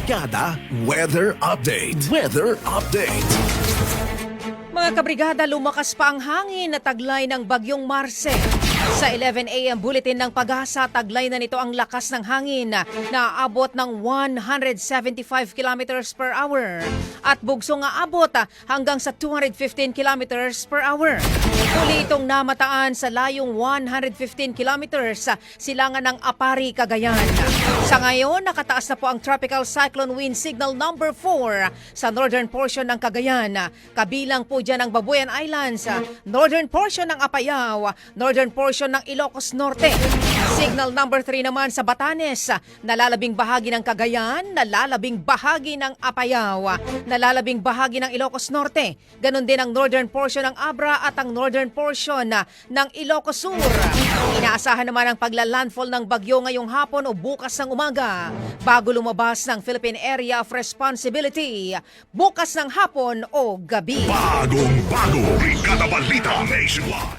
Brigada Weather Update. Weather Update. Mga kabrigada, lumakas pa ang hangin na taglay ng Bagyong Marce. Sa 11 a.m. bulletin ng Pag-asa, taglay na nito ang lakas ng hangin na aabot ng 175 kilometers per hour at bugsong aabot hanggang sa 215 kilometers per hour. Muli itong namataan sa layong 115 kilometers sa silangan ng Apari, Cagayan. Sa ngayon, nakataas na po ang Tropical Cyclone Wind Signal number 4 sa northern portion ng Cagayan. Kabilang po dyan ang Babuyan Islands, northern portion ng Apayao, northern portion ng Ilocos Norte. Signal number 3 naman sa Batanes, nalalabing bahagi ng Cagayan, nalalabing bahagi ng Apayao, nalalabing bahagi ng Ilocos Norte. Ganon din ang northern portion ng Abra at ang northern portion ng Ilocos Sur. Inaasahan naman ang paglalandfall ng bagyo ngayong hapon o bukas ng umaga bago lumabas ng Philippine Area of Responsibility bukas ng hapon o gabi. Bagong Brigada Balita Nationwide.